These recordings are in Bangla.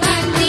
বান্ধি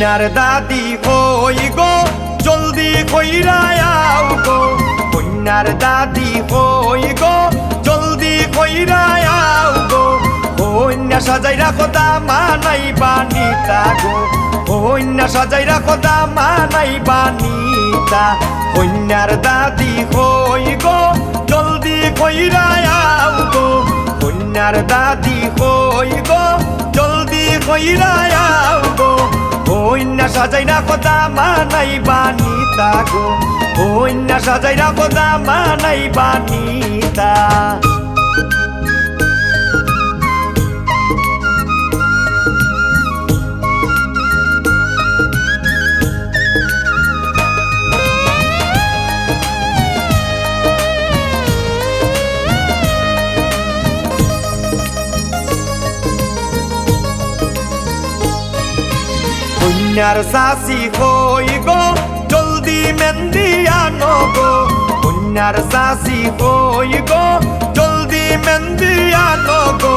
কন্যার দাদি কই গো জলদি কইরা আও গো, কন্যার দাদি কই গো জলদি কইরা আও গো, কন্যা সাজাই রাখো দামানাই বানিতা গো, কন্যা সাজাই রাখো দামানাই বানিতা। কন্যার দাদি কই গো জলদি কইরা আও গো, কন্যার দাদি কই গো জলদি কইরা আও গো, কন্যা সাজাই রাখো দামানাই বানিতা গো, কন্যা সাজাই রাখো দামানাই বানিতা। কন্যার শাশি কই গো জলদি মেহেন্দি আনো গো, কন্যার শাশি কই গো জলদি মেহেন্দি আনো গো,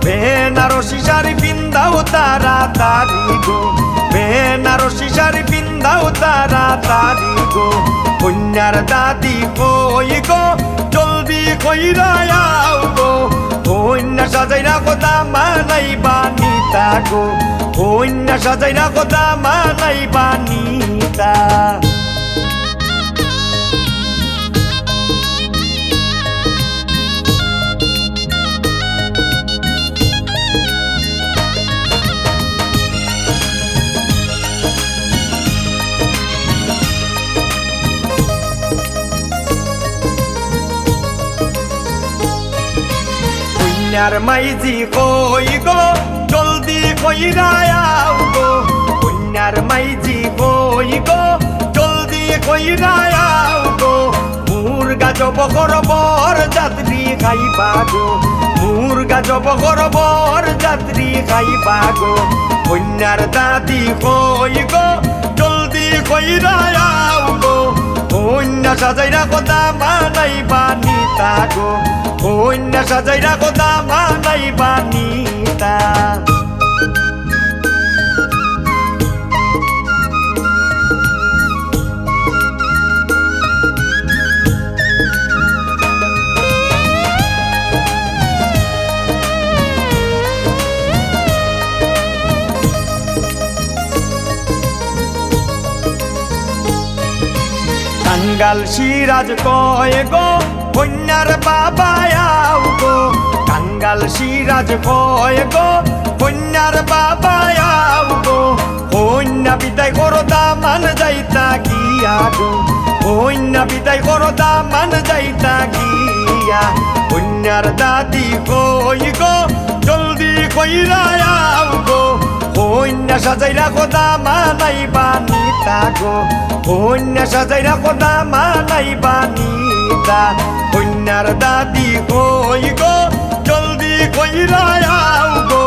বেনারসি শাড়ি পিন্দাও তাড়াতাড়ি গো, বেনারসি শাড়ি পিন্দাও তাড়াতাড়ি গো, কন্যার দাদি কই গো জলদি কইরা আও গো, কন্যা সাজাই রাখো দামানাই বানিতা গো, কন্যা সাজাই রাখো দামানাই বানিতা। কন্যার মাইজি কই গো জলদি কইরা আও গো, কন্যার মাইজি কই গো জলদি কইরা আও গো, মুরগা জব করবর যাত্রী খাইবা গো, মুরগা জব করবর যাত্রী খাইবা গো, কন্যার দাদি কই গো জলদি কইরা আও গো, কন্যা সাজাই রাখো দামানাই বানিতা গো, কন্যা সাজাই রাখো দামানাই বানিতা। কাঙ্গাল সিরাজ কয় গো কন্যার বাবা আও গো, কাঙ্গাল সিরাজ কয় গো কন্যার বাবা আও গো, কন্যা বিদায় করো দামান যাইতা গিয়া গো, কন্যা বিদায় করো দামান যাইতা গিয়া, কন্যার দাদি কই গো জলদি কইরা আও গো, কন্যা সাজাই রাখো দামানাই বানিতা গো, কন্যা সাজাই রাখো দামানাই বানিতা। কন্যার দাদি কই গো জলদি কইরা আও গো,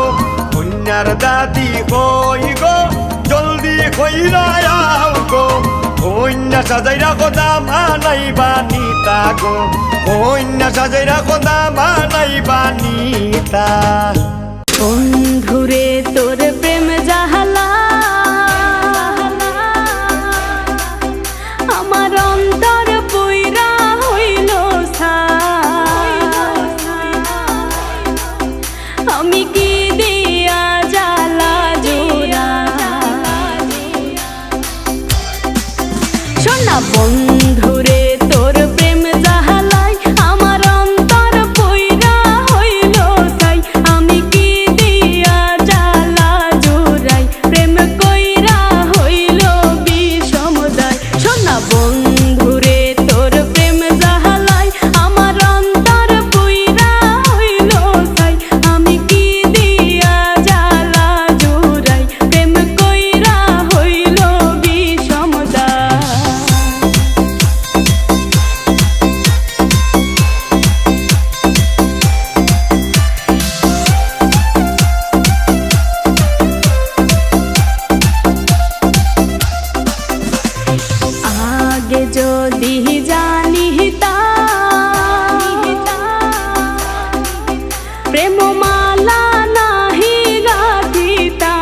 কন্যার দাদি কই গো জলদি কইরা আও গো, কন্যা সাজাই রাখো দামানাই বানিতা গো, কন্যা সাজাই রাখো দামানাই বানিতা। বন্ধুরে তোর প্রেম জাহালা আমার অন্তর পুইরা হইল আমি কি দিয়া জ্বালা জোড়া শোনা বন্ধুরে তোর প্রেম জাহালাই আমার অন্তর পুইরা হইল আমি কি দিয়া জ্বালা জোড়াই প্রেম কইরা হইল বিষমদায় শোনা বন্ধুরে তোর প্রেম জাহালাই আমার অন্তর পুইরা হইল আমি কি দিয়া জ্বালা জোড়াই প্রেম কইরা হইল বিষমদায়। আগে যদি জানিতা প্রেম মালা নাহি গাথিতা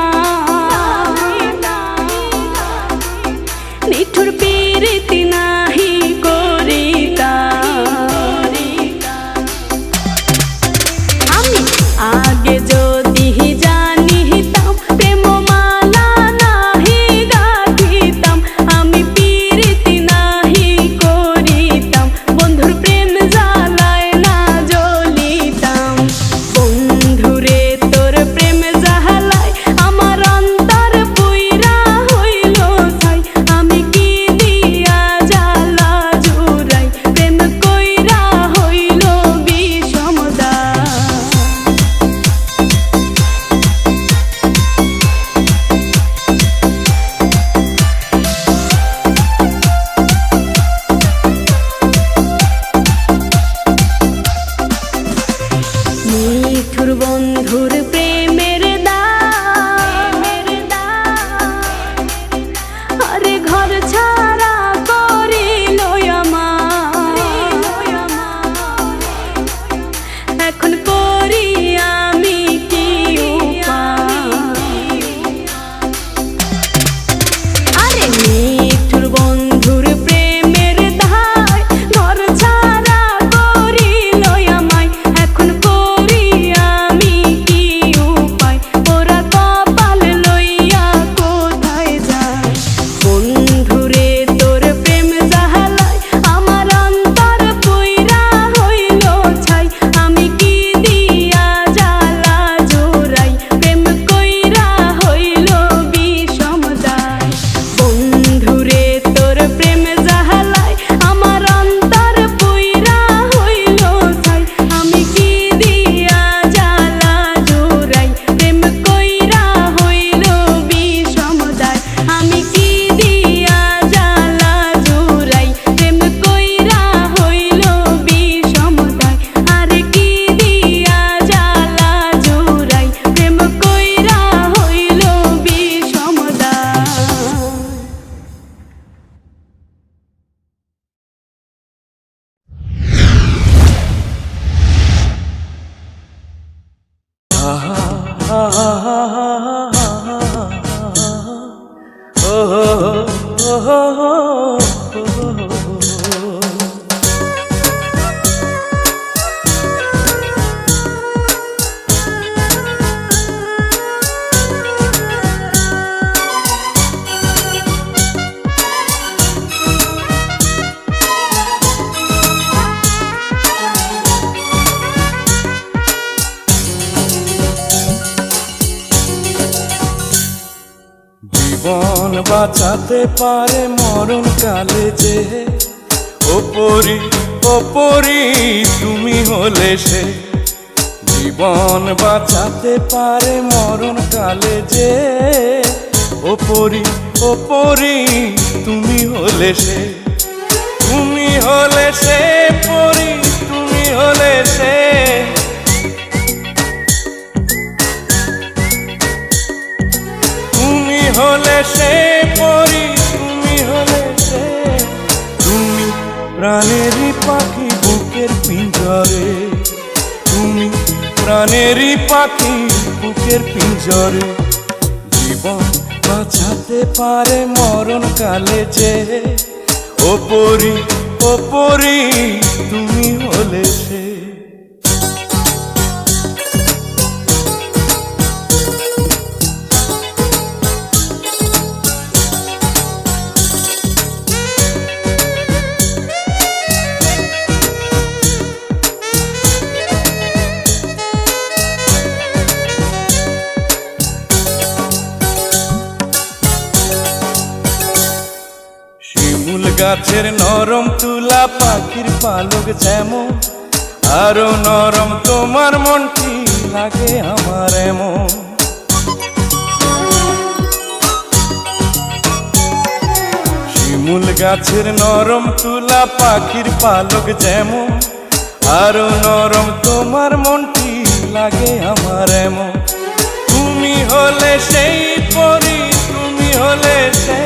নিঠুর বন্ধুর প্রেমের আরে ঘর ছাড়া করিল আমার, এখন করি আমি কি উপায়? আরে নিঠুর বন্ধুর প্রেমের ধার ঘর ছাড়া করিল আমায়, এখন করি আমি কি উপায়? ওরা কপাল লইয়া কোথায় যায়? বন্ধুরে তোর প্রেম জাহালায় আমার অন্তর পুইরা হইল ছাই, আমি কি দিয়া জ্বালা জোড়াই? প্রেম কইরা হইল বিষম দায়। বন্ধুরে তোর প্রেম জাহালায় আমার অন্তর পুইরা হইল ছাই, আমি কি দিয়া জ্বালা জোড়াই? প্রেম কইরা হইল বিষম দায়, আমি কি দিয়া জ্বালা জোড়াই? প্রেম কইরা হইল বিষম দায়, আরে কি দিয়া জ্বালা জোড়াই? প্রেম কইরা হইল বিষম জীবন বাঁচাতে পারে মরণ কালে যে, ওপরি ওপরি তুমি হলে সে। জীবন বাঁচাতে পারে মরণ কালে যে, ওপরি ওপরি তুমি হলে সে। তুমি হলে সে পরি, তুমি হলে সে। তুমি হলে সে পরি, তুমি হলে সে। তুমি প্রাণেরই পাখি বুকের পিঞ্জরে, তুমি প্রাণেরই পাখি বুকের পিঞ্জরে। জীবন বাঁচাতে পারে মরণ কালে যে, ওপরি ওপরি তুমি হলে সে। শিমুল গাছের নরম তুলা পাখির পালক যেমন, আরো নরম তোমার মনটি লাগে আমার এমন। শিমুল গাছের নরম তুলা পাখির পালক যেমন, আরো নরম তোমার মনটি লাগে আমার এমন। তুমি হলে সেই পরি, তুমি হলে সে।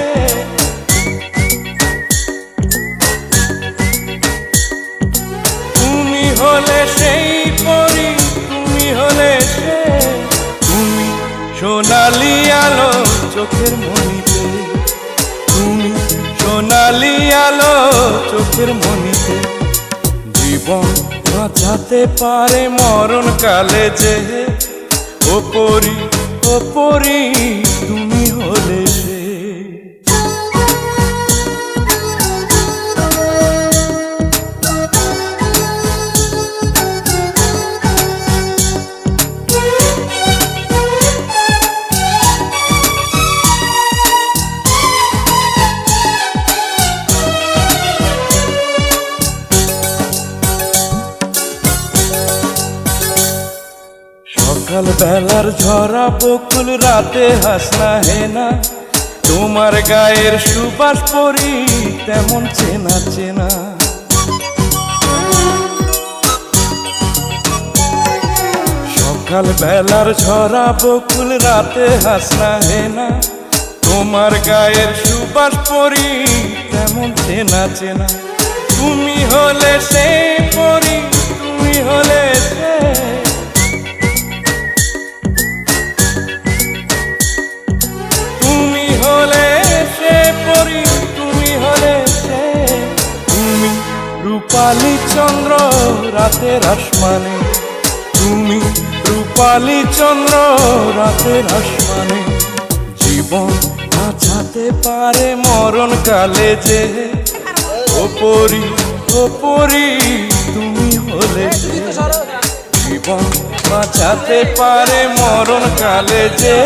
তুমি হলে সেই পরি, তুমি হলে সে। তুমি সোনালি আলো চোখের মনিতে, তুমি সোনালি আলো চোখের মনিতে। জীবন বাঁচাতে পারে মরণ কালে যে, ওপরি ওপরি তুমি হলে সে। সকাল বেলার ঝরা বকুল রাতে হাসনা হেনা, তোমার গায়ের সুবাস পরি তেমন চেনা চেনা। সকাল বেলার ঝরা বকুল রাতে হাসনা হেনা তোমার গায়ের সুবাস পরি তেমন চেনা চেনা তুমি হলে সে পরি তুমি হলে সে তুমি হলে সে পরি তুমি হলে সে তুমি রূপালী চন্দ্র রাতের আসমানে তুমি রূপালী চন্দ্র রাতের আসমানে জীবন বাঁচাতে পারে মরণ কালে যে ওপরি ওপরি তুমি হলে যে জীবন বাঁচাতে পারে মরণ কালে যে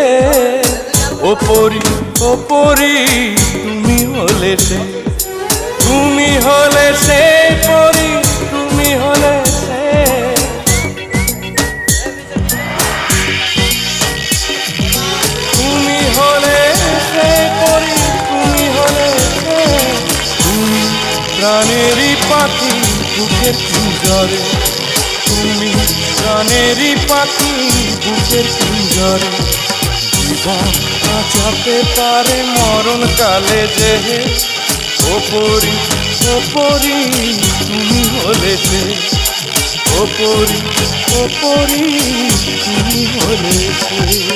ওপরি ওপরি তুমি হলে সে তুমি হলে সে পরি তুমি হলে সে তুমি হলে সে পরি তুমি হলে সে তুমি প্রাণেরই পাখি বুকের পিঞ্জরে তুমি প্রাণেরই পাখি বুকের পিঞ্জরে জীবন বাঁচাতে পারে মরণ কালে যে ওপরি ওপরি তুমি হলে সে ওপরি ওপরি তুমি হলে সে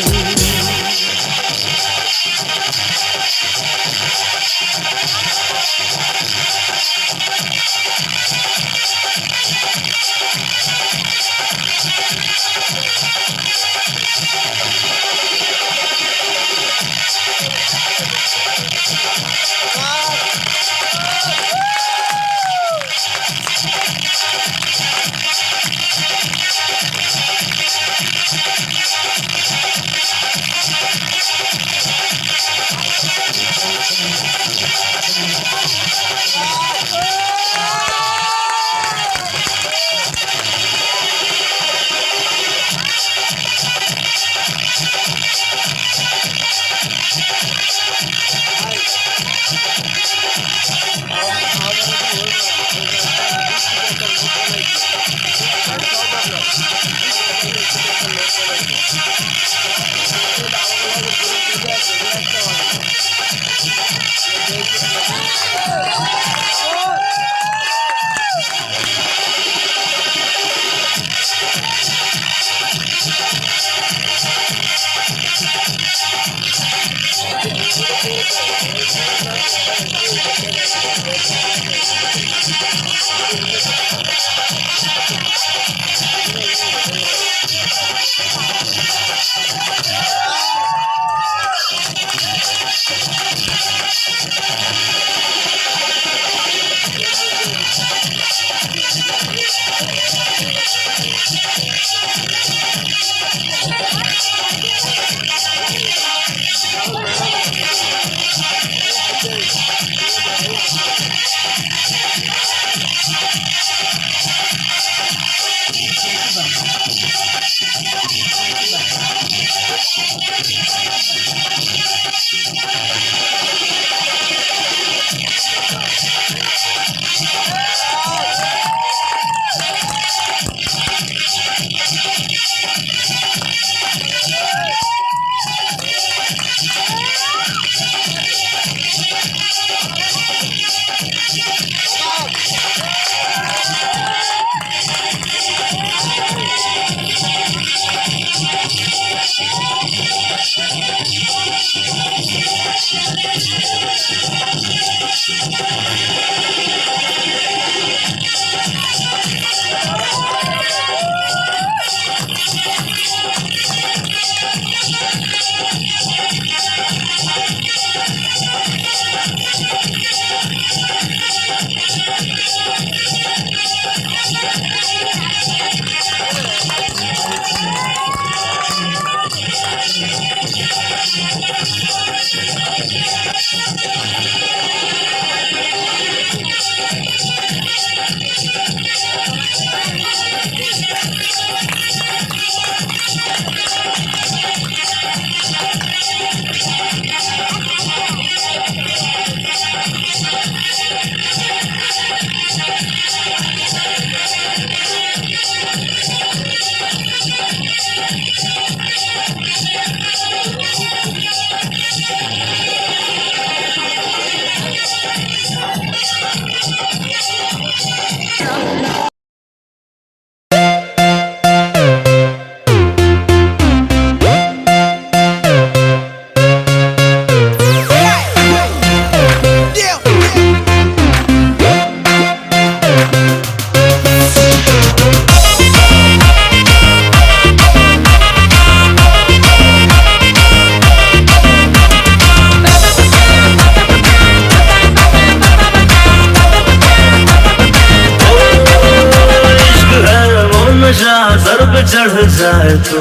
जाए तो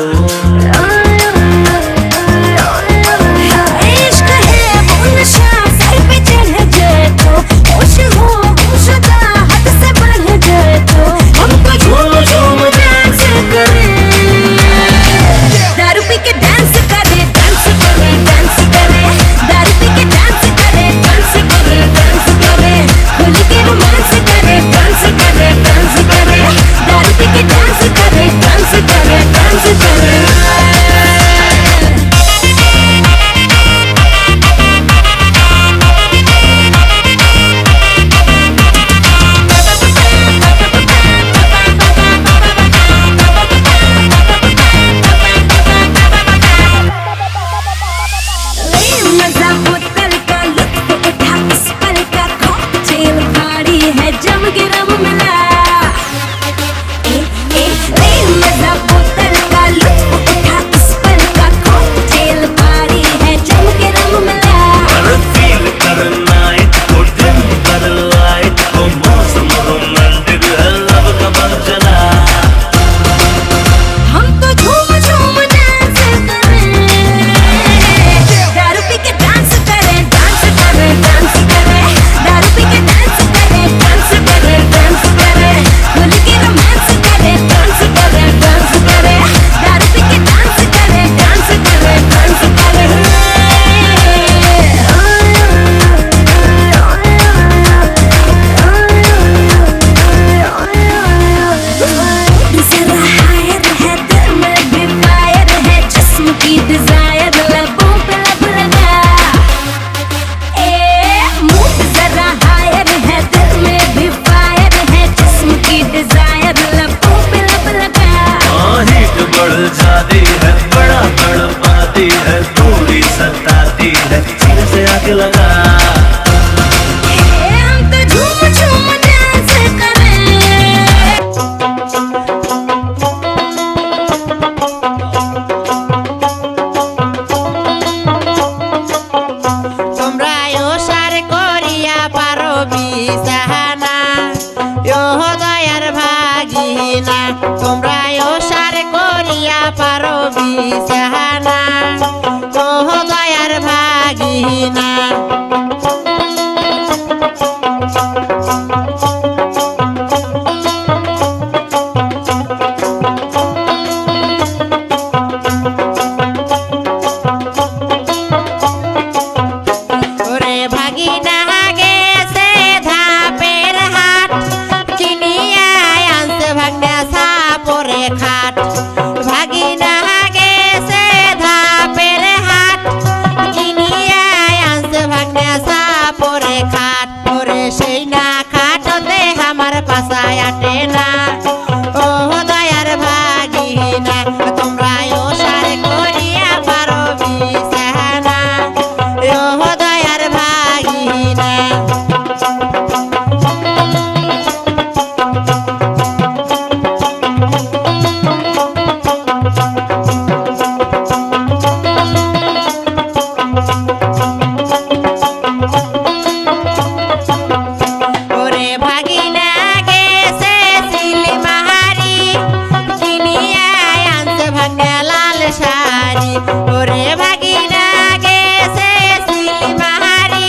इश्क है वो नशा सर पे चढ़ जाए तो होश हो गुमशुदा हद से बढ़ जाए तो हम तो झूम झूम डांस करें, दारू पी के डांस करे डांस करे डांस करे, दारू पी के डांस करे डांस करे डांस करे, खुल के रोमांस करे डांस करे डांस करे, दारू पी के डांस करे डांस करे डांस करे। मजा बोतल का लुत्फ उठा इस पल का कॉकटेल भारी है जम के रम मिला मजा बोतल का लुत्फ उठा इस पल का कॉकटेल भारी है जम के रम मिला और फील कर नाइट को दिन पर लाइट को मौसम रोमांटिक है लब का मंचला हम तो झूम झूम डांस करें, दारू पी के डांस करें डांस करें डांस करें, दारू पी के डांस करें डांस करें डांस करें, खुल के रोमांस करें डांस करें डांस करें, दारू पी के डांस करें डांस करें डांस करें। जरा हायर है दिल में भी फायर है जिस्म की डिजायर लबों पे लब लगा मूड जरा हायर है दिल में भी फायर है जिस्म की डिजायर लबों पे लब लगा हीट बढ़ जाती है बड़ा तड़पाती है थोड़ी सताती है सीने से आके लगा हम तो झूम झूम डांस करें। তোমরা ওসার করিয়া পারো বিছানা ইহ দয়ার ভাগিনা তোমরা ওসার করিয়া পারো বিছানা ওহ দয়ার ভাগিনা ওরে ভাগিনা গেছে ধাপের হাট কিনিয়া আনছে ভাগনা সাপরে খাট ভাগিনা গেছে ধাপের হাট কিনিয়া আনছে ভাগনা সাপরে খাট ওরে সেই না খাটতে আমার পাছায় আটে না ও দয়ার ভাগিনা তোমরা ওসার করিয়া পারো বিছানা ও দয়ার ভাগিনা ওরে ভাগিনা গেছে সিলি মাহারি কিনিয়া আনছে ভাগনা লাল শাড়ি ওরে ভাগিনা গেছে Seely Mahari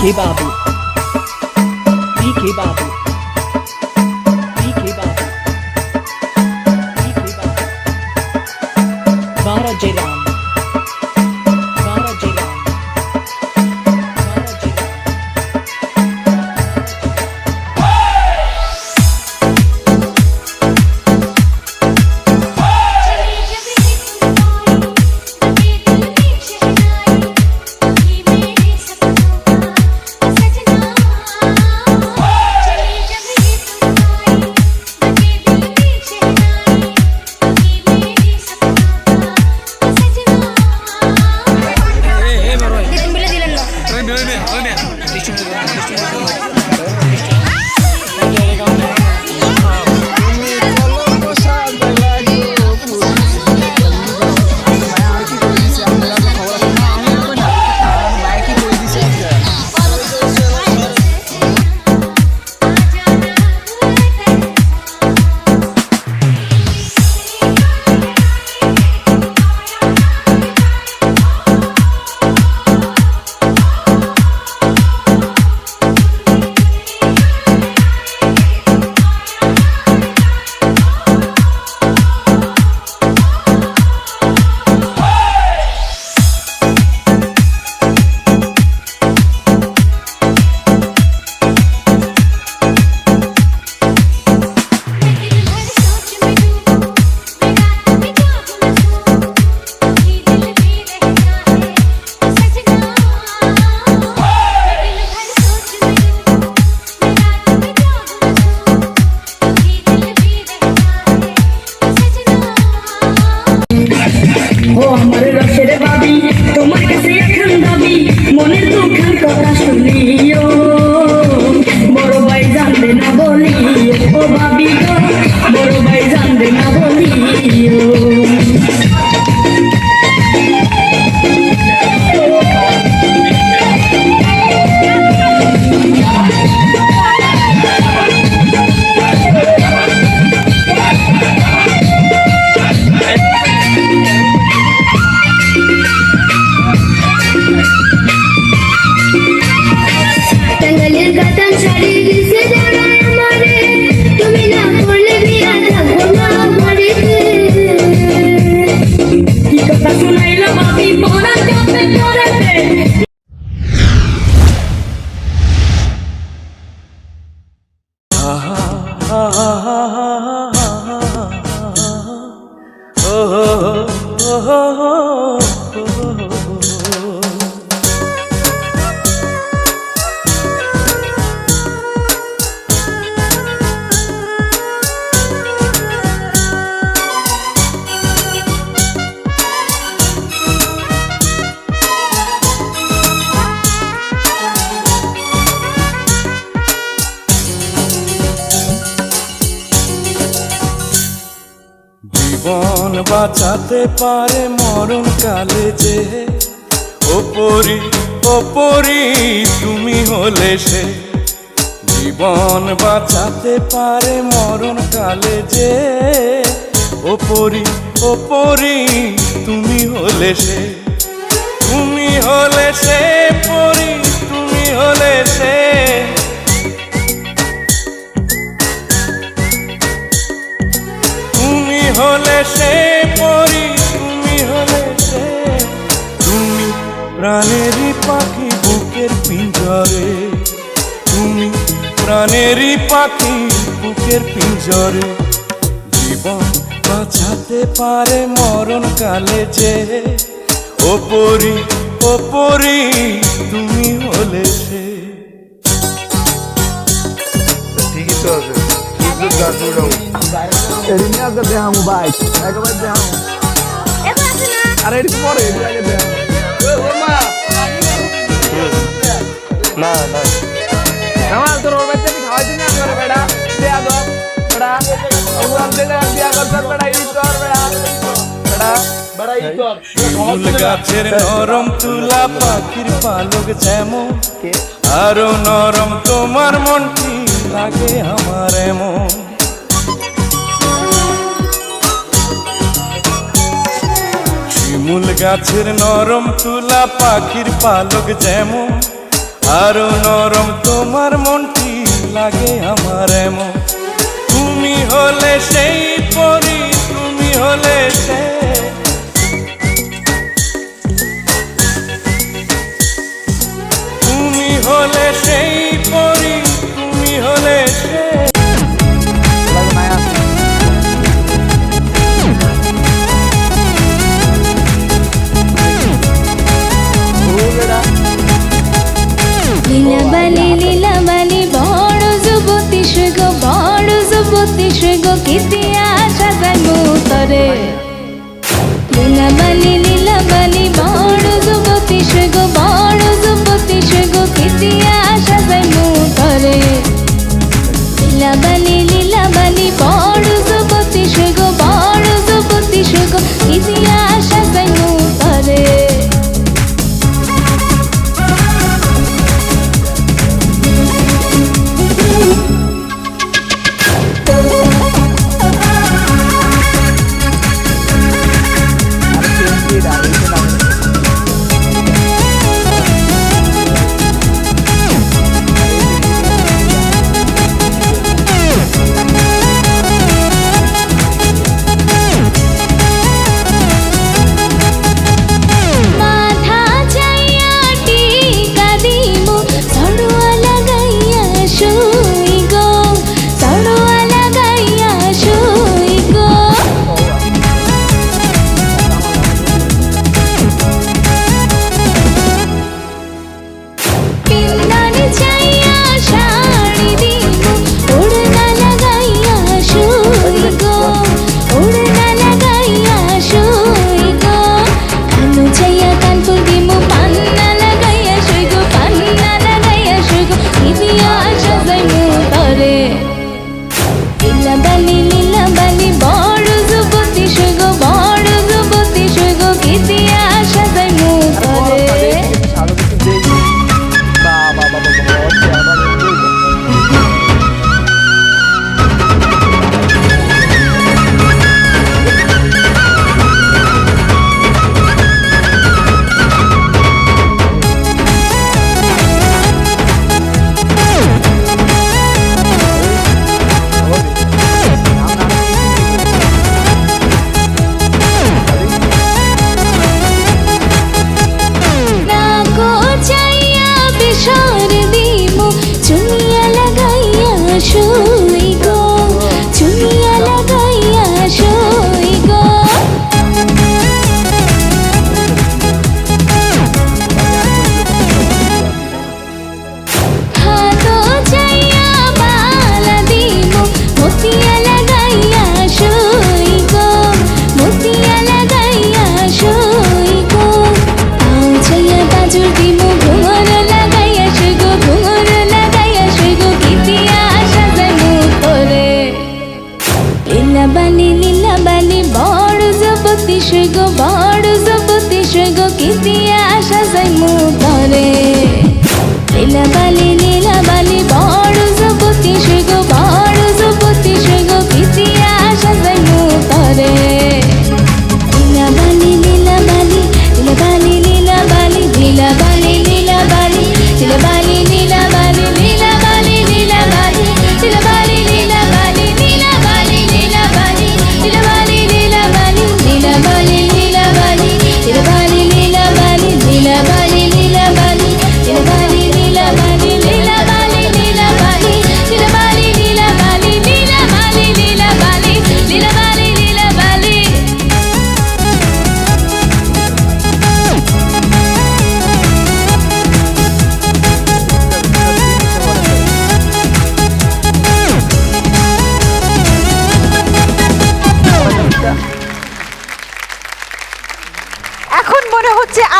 Babu, BK Babu, BK Babu, BK Babu, Bara Jairam, Bara Jairam, Bara Jairam. জীবন বাঁচাতে পারে মরণ কালে যে ওপরি ওপরি তুমি হলে সে জীবন বাঁচাতে পারে মরণ কালে যে ওপরি ওপরি তুমি হলে সে তুমি হলে সে পরি তুমি হলে সে হলে সে পরি তুমি হলে সে তুমি প্রাণেরই পাখি বুকের পিঞ্জরে তুমি প্রাণেরই পাখি বুকের পিঞ্জরে জীবন বাঁচাতে পারে মরণ কালে যে ওপরি ওপরি তুমি হলে সে ঠিকই তো আছে এদিনে আজকে দেখামু বাইক একবার দেখামু আরে এটি পরে এটি আগে দেখামু না না আমার তোর ওর বাচ্চা খাওয়াই দিন না করে বেটা দেয়া দাও বেটা ওগুলো দেয়া দিয়া করছস বেটা এই তোর বেটা বেটা বেটা এই তোর ফুল গাছের নরম তুলা পাখির পালক যেমন আরো নরম তোমার মনটি লাগে আমার এমন শিমুল গাছের নরম তুলা পাখির পালক যেমন আরো নরম তোমার মনটি লাগে আমার এমন। তুমি হলে সেই পরি, তুমি হলে সে, তুমি হলে সেই পরি, তুমি হলে সে। লীলা বালি বড় যুবতী গো, বড় যুবতী গো, কিতিয়া সাজাই মুতরে। লীলা বালি বড় যুবতী গো, বড় যুবতী গো, কিতিয়া সাজাই মুতরে। লীলা বালি বড় যুবতী গো, বড় যুবতী গো, কিতিয়া সাজাই মুতরে।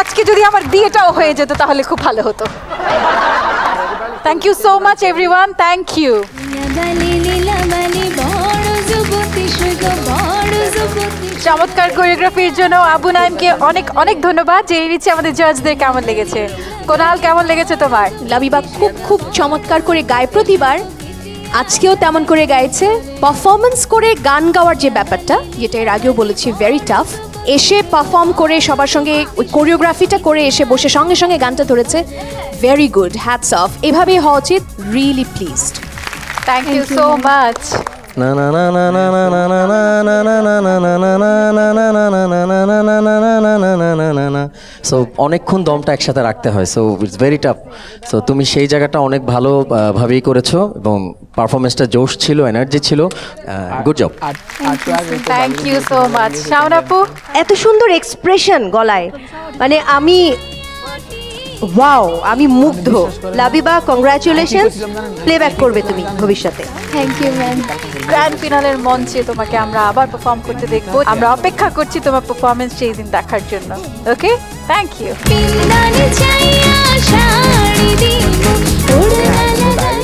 আজকে যদি আমার বিয়েটাও হয়ে যেত তাহলে খুব ভালো হতো। Thank you so much everyone, thank you. চমৎকার কোরিওগ্রাফির জন্য আবু নাইমকে অনেক অনেক ধন্যবাদ। জেনে নিচ্ছি আমাদের জাজদের কেমন লেগেছে। কোনাল, কেমন লেগেছে তোমার? লাবিবা খুব খুব চমৎকার করে গায় প্রতিবার, আজকেও তেমন করে গাইছে। পারফরমেন্স করে গান গাওয়ার যে ব্যাপারটা, যেটা এর আগেও বলেছি ভেরি টাফ, এসে পারফর্ম করে সবার সঙ্গে ওই কোরিওগ্রাফিটা করে এসে বসে সঙ্গে সঙ্গে গানটা ধরেছে, ভেরি গুড, হ্যাটস অফ। এভাবেই হওয়া উচিত। Really pleased. Thank you so much. না না না না না না না না না না না না না না না। সো অনেকক্ষণ দমটা একসাথে রাখতে হয়, so it's very tough. So তুমি সেই জায়গাটা অনেক ভালো ভাবেই করেছো এবং পারফরমেন্সটা জোশ ছিল, এনার্জি ছিল। Good job. Thank you so much. Shaon আপু, এত সুন্দর এক্সপ্রেশন গলায়, মানে আমি ওয়াও, আমি মুগ্ধ। লাবিবা, কংগ্রাচুলেশন, প্লেব্যাক করবে তুমি ভবিষ্যতে। Thank you ma'am. গ্র্যান্ড ফিনালের মঞ্চে তোমাকে আমরা আবার পারফর্ম করতে দেখবো। আমরা অপেক্ষা করছি তোমার পারফরমেন্স সেই দিন দেখার জন্য। ওকে, থ্যাংক ইউ। পিন্দানি চাইয়া শাড়ি দিব উড়ালা